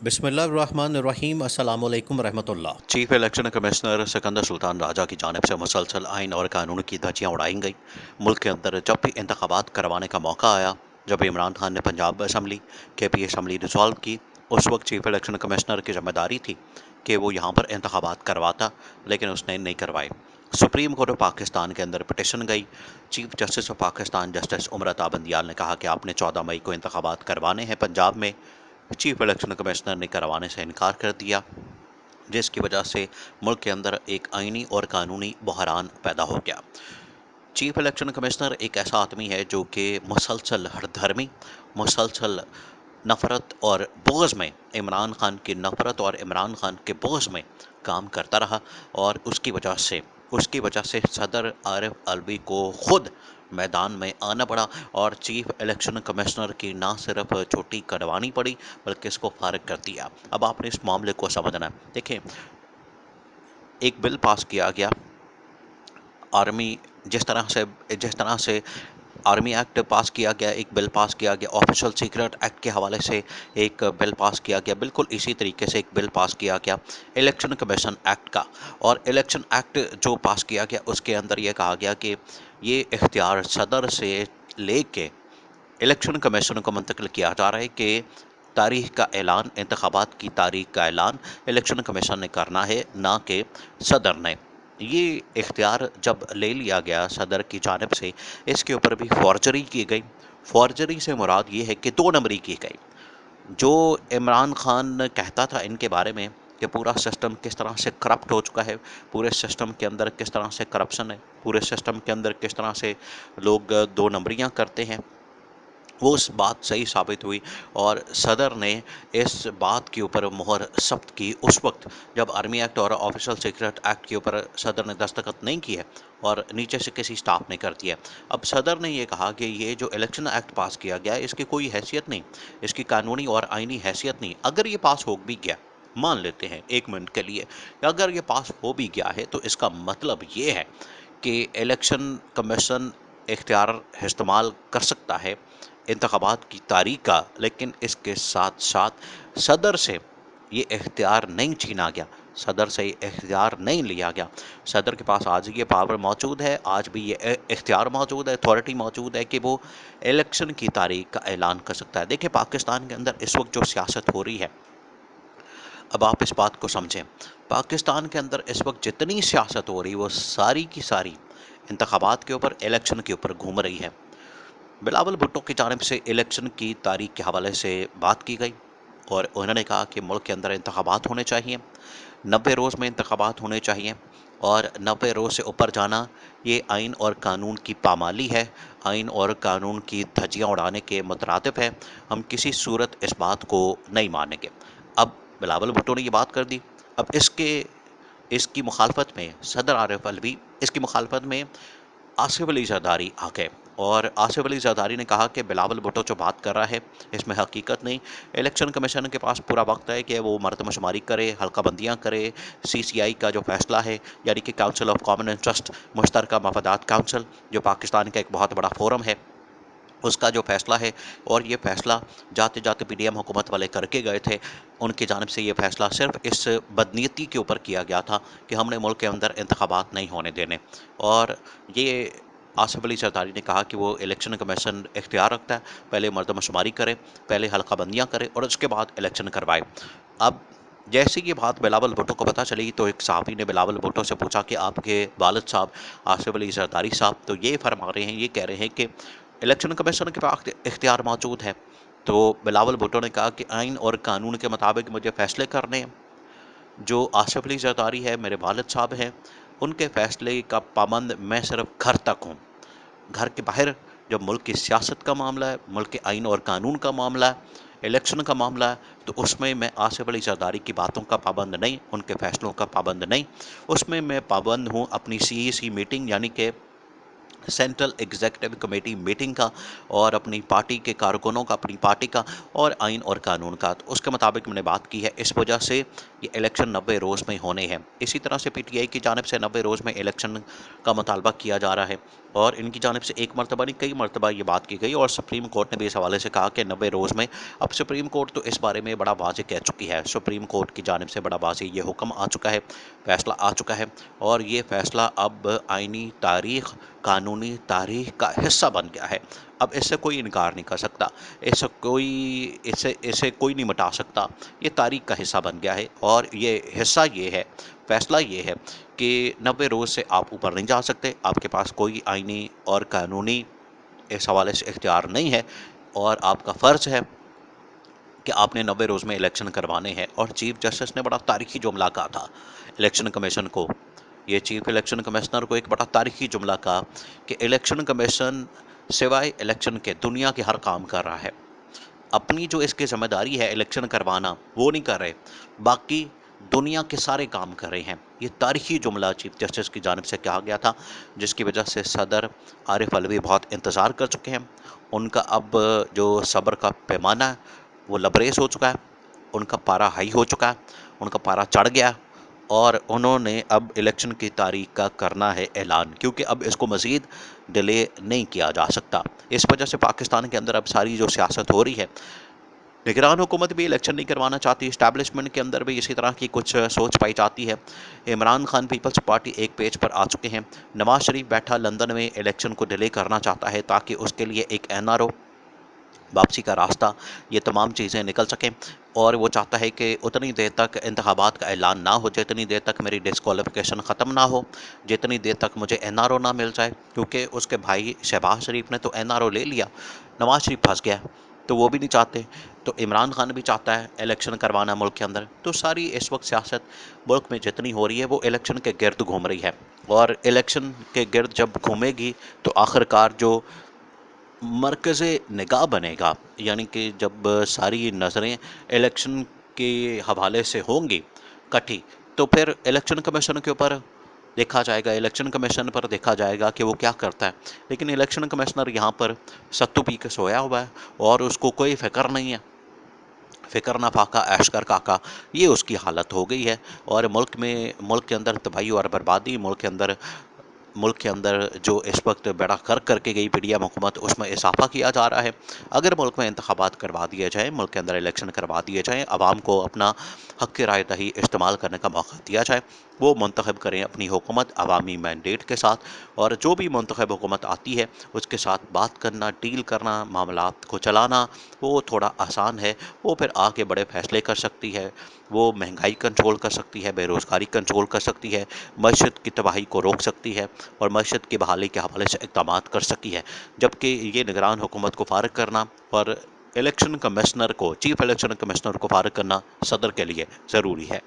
बिस्मिल्लाहिर्रहमानिर्रहीम अस्सलामु अलैकुम रहमतुल्लाह। Chief election commissioner Sikandar Sultan Raja की जानिब से मुसलसल आइन और कानून की धज्जियां उड़ाई गई। मुल्क के अंदर जब भी इंतखाबात करवाने का मौका आया, जब इमरान खान ने Punjab assembly KP assembly dissolve की, उस वक्त चीफ इलेक्शन कमिश्नर की जिम्मेदारी थी कि वो यहाँ पर इंतखाबात करवाता, लेकिन उसने नहीं करवाए। सुप्रीम कोर्ट ऑफ पाकिस्तान के अंदर पिटिशन गई। Chief justice of Pakistan justice Umar Ata Bandial ने कहा कि आपने 14 मई को इंतखाबात करवाने हैं पंजाब में। चीफ इलेक्शन कमिश्नर ने करवाने से इनकार कर दिया, जिसकी वजह से मुल्क के अंदर एक आइनी और कानूनी बहरान पैदा हो गया। चीफ इलेक्शन कमिश्नर एक ऐसा आदमी है जो कि मुसलसल हरधर्मी, मुसलसल नफ़रत और बुग़्ज़ में, इमरान खान की नफ़रत और इमरान खान के बुग़्ज़ में काम करता रहा, और उसकी वजह से सदर आरिफ अलवी को खुद मैदान में आना पड़ा और चीफ इलेक्शन कमिश्नर की ना सिर्फ छुट्टी करवानी पड़ी, बल्कि इसको फारिग कर दिया। अब आपने इस मामले को समझना है। देखें, एक बिल पास किया गया, आर्मी जिस तरह से आर्मी एक्ट पास किया गया, एक बिल पास किया गया, ऑफिशियल सीक्रेट एक्ट के हवाले से एक बिल पास किया गया, बिल्कुल इसी तरीके से एक बिल पास किया गया इलेक्शन कमीशन एक्ट का। और इलेक्शन एक्ट जो पास किया गया उसके अंदर ये कहा गया कि ये इख्तियार सदर से लेके इलेक्शन कमीशन को मुंतकिल किया जा रहा है कि तारीख का ऐलान, इंतखाबात की तारीख का ऐलान इलेक्शन कमीशन ने करना है, ना कि सदर ने। ये इख्तियार जब ले लिया गया सदर की जानिब से, इसके ऊपर भी फॉर्जरी की गई। फॉर्जरी से मुराद ये है कि 2 नंबरी की गई। जो इमरान खान कहता था इनके बारे में कि पूरा सिस्टम किस तरह से करप्ट हो चुका है, पूरे सिस्टम के अंदर किस तरह से करप्शन है, पूरे सिस्टम के अंदर किस तरह से लोग 2 नंबरियाँ करते हैं, वो उस बात सही साबित हुई। और सदर ने इस बात के ऊपर मुहर सख्त की उस वक्त जब आर्मी एक्ट और ऑफिशियल सीक्रेट एक्ट के ऊपर सदर ने दस्तखत नहीं किए और नीचे से किसी स्टाफ ने कर दिया। अब सदर ने ये कहा कि ये जो इलेक्शन एक्ट पास किया गया है इसकी कोई हैसियत नहीं, इसकी कानूनी और आइनी हैसियत नहीं। अगर ये पास हो भी गया, मान लेते हैं 1 मिनट के लिए, अगर ये पास हो भी गया है तो इसका मतलब ये है कि इलेक्शन कमीशन इख्तियार इस्तेमाल कर सकता है इंतखाबात की तारीख का, लेकिन इसके साथ साथ सदर से ये इख्तियार नहीं छीना गया, सदर से ये इख्तियार नहीं लिया गया। सदर के पास आज ये पावर मौजूद है, आज भी ये इख्तियार मौजूद है, अथॉरिटी मौजूद है कि वो इलेक्शन की तारीख का ऐलान कर सकता है। देखिए, पाकिस्तान के अंदर इस वक्त जो सियासत हो रही है, अब आप इस बात को समझें। पाकिस्तान के अंदर इस वक्त जितनी सियासत हो रही है वो सारी की सारी इंतखाबात के ऊपर, इलेक्शन के ऊपर घूम रही है। बिलावल भुट्टो की जानिब से इलेक्शन की तारीख के हवाले से बात की गई और उन्होंने कहा कि मुल्क के अंदर इंतखाबात होने चाहिए, 90 रोज़ में इंतखाबात होने चाहिए, और 90 रोज़ से ऊपर जाना ये आइन और कानून की पामाली है, आइन और कानून की धज्जियां उड़ाने के मुतरादिफ है। हम किसी सूरत इस बात को नहीं मानेंगे। अब बिलावल भुट्टो ने ये बात कर दी। अब इसकी मुखालफत में सदर आरिफ अलवी, इसकी मुखालफत में आसिफ अली जरदारी आ गए, और आसिफ अली जरदारी ने कहा कि बिलावल भुट्टो जो बात कर रहा है इसमें हकीकत नहीं। इलेक्शन कमीशन के पास पूरा वक्त है कि वो मर्दमशुमारी करे, हल्का बंदियाँ करे। सीसीआई का जो फैसला है, यानी कि काउंसिल ऑफ कॉमन इंटरेस्ट, मुश्तरका मफादात काउंसिल, जो पाकिस्तान का एक बहुत बड़ा फोरम है, उसका जो फैसला है, और ये फैसला जाते जाते पीडीएम हुकूमत वाले करके गए थे, उनकी जानिब से ये फैसला सिर्फ इस बदनीयती के ऊपर किया गया था कि हमने मुल्क के अंदर इंतखाबात नहीं होने देने। और ये आसिफ अली जरदारी ने कहा कि वो इलेक्शन कमीशन इख्तियार रखता है, पहले मर्दमशुमारी करे, पहले हल्का बंदियाँ करे और उसके बाद इलेक्शन करवाए। अब जैसे ये बात बिलावल भुट्टो को पता चली तो एक सहाफ़ी ने बिलावल भुट्टो से पूछा कि आपके वालिद साहब आसिफ अली जरदारी साहब तो ये फरमा रहे हैं, ये कह रहे हैं कि इलेक्शन कमीशन के पास इख्तियार मौजूद है। तो बिलावल भुट्टो ने कहा कि आइन और कानून के मुताबिक मुझे फ़ैसले करने हैं। जो आसिफ अली जरदारी है, मेरे वालिद साहब हैं, उनके फ़ैसले का पाबंद मैं सिर्फ घर तक हूँ। घर के बाहर जब मुल्क की सियासत का मामला है, मुल्क के आइन और कानून का मामला है, इलेक्शन का मामला है, तो उसमें मैं आसिफ अली जरदारी की बातों का पाबंद नहीं, उनके फ़ैसलों का पाबंद नहीं। उसमें मैं पाबंद हूँ अपनी सीईसी मीटिंग, यानी कि सेंट्रल एग्जीक्यूटिव कमेटी मीटिंग का और अपनी पार्टी के कारकुनों का, अपनी पार्टी का और आइन और कानून का। तो उसके मुताबिक मैंने बात की है। इस वजह से ये इलेक्शन 90 रोज़ में होने हैं। इसी तरह से पीटीआई की जानिब से 90 रोज़ में इलेक्शन का मुतालबा किया जा रहा है और इनकी जानिब से एक मरतबा नहीं, कई मरतबा ये बात की गई और सुप्रीम कोर्ट ने भी इस हवाले से कहा कि 90 रोज़ में। अब सुप्रीम कोर्ट तो इस बारे में बड़ा वाज़ेह कह चुकी है। सुप्रीम कोर्ट की जानिब से बड़ा वाज़ेह ये हुक्म आ चुका है, फैसला आ चुका है और ये फैसला अब आइनी तारीख, कानूनी तारीख का हिस्सा बन गया है। अब इससे कोई इनकार नहीं कर सकता, इसे कोई नहीं मिटा सकता। ये तारीख का हिस्सा बन गया है और ये हिस्सा ये है, फैसला ये है कि 90 रोज़ से आप ऊपर नहीं जा सकते। आपके पास कोई आइनी और कानूनी इस हवाले से इख्तियार नहीं है और आपका फ़र्ज़ है कि आपने 90 रोज़ में इलेक्शन करवाने हैं। और चीफ जस्टिस ने बड़ा तारीखी जुमला कहा था इलेक्शन कमीशन को। ये चीफ इलेक्शन कमिश्नर को एक बड़ा तारीखी जुमला कहा कि इलेक्शन कमीशन सिवाय इलेक्शन के दुनिया के हर काम कर रहा है। अपनी जो इसकी जिम्मेदारी है इलेक्शन करवाना, वो नहीं कर रहे, बाकी दुनिया के सारे काम कर रहे हैं। ये तारीखी जुमला चीफ जस्टिस की जानिब से कहा गया था, जिसकी वजह से सदर आरिफ अलवी बहुत इंतज़ार कर चुके हैं। उनका अब जो सब्र का पैमाना है वो लबरेज हो चुका है, उनका पारा हाई हो चुका है, उनका पारा चढ़ गया और उन्होंने अब इलेक्शन की तारीख का करना है ऐलान, क्योंकि अब इसको मज़ीद डिले नहीं किया जा सकता। इस वजह से पाकिस्तान के अंदर अब सारी जो सियासत हो रही है, निगरान हुकूमत भी इलेक्शन नहीं करवाना चाहती, इस्टेब्लिशमेंट के अंदर भी इसी तरह की कुछ सोच पाई जाती है। इमरान खान पीपल्स पार्टी एक पेज पर आ चुके हैं। नवाज शरीफ बैठा लंदन में इलेक्शन को डिले करना चाहता है ताकि उसके लिए एक एनआरओ, वापसी का रास्ता, ये तमाम चीज़ें निकल सकें और वो चाहता है कि उतनी देर तक इंतखाबात का ऐलान ना हो जितनी देर तक मेरी डिस्क्वालिफिकेशन ख़त्म ना हो, जितनी देर तक मुझे एनआरओ ना मिल जाए। क्योंकि उसके भाई शहबाज शरीफ ने तो एनआरओ ले लिया, नवाज शरीफ फंस गया, तो वो भी नहीं चाहते। तो इमरान खान भी चाहता है इलेक्शन करवाना मुल्क के अंदर। तो सारी इस वक्त सियासत मुल्क में जितनी हो रही है वो इलेक्शन के गिर्द घूम रही है और इलेक्शन के गिर्द जब घूमेगी तो आखिरकार जो मरकज़ निगाह बनेगा, यानी कि जब सारी नज़रें इलेक्शन के हवाले से होंगी इकट्ठी, तो फिर इलेक्शन कमीशन के ऊपर देखा जाएगा, इलेक्शन कमीशन पर देखा जाएगा कि वो क्या करता है। लेकिन इलेक्शन कमिश्नर यहाँ पर सत्तू पी के सोया हुआ है और उसको कोई फ़िक्र नहीं है। फ़िक्र ना फाका ऐश कर काका, ये उसकी हालत हो गई है। और मुल्क के अंदर तबाही और बर्बादी, मुल्क के अंदर जो इस वक्त बेड़ा कर करके गई पीडीएम हुकूमत, उसमें इजाफा किया जा रहा है। अगर मुल्क में इंतखाबात करवा दिए जाएँ, मुल्क के अंदर इलेक्शन करवा दिए जाएँ, आवाम को अपना हक़ राय दही इस्तेमाल करने का मौका दिया जाए, वो मुंतखब करें अपनी हुकूमत अवामी मैंडेट के साथ, और जो भी मुंतखब हुकूमत आती है उसके साथ बात करना, डील करना, मामलात को चलाना वो थोड़ा आसान है। वो फिर आके बड़े फ़ैसले कर सकती है, वो महंगाई कंट्रोल कर सकती है, बेरोज़गारी कंट्रोल कर सकती है, मईशत की तबाही को रोक सकती है और मईशत की बहाली के हवाले से इक़दामात कर सकी है। जबकि ये निगरान हुकूमत को फ़ारिग करना और इलेक्शन कमिश्नर को, चीफ इलेक्शन कमिश्नर को फ़ारिग करना सदर के लिए ज़रूरी है।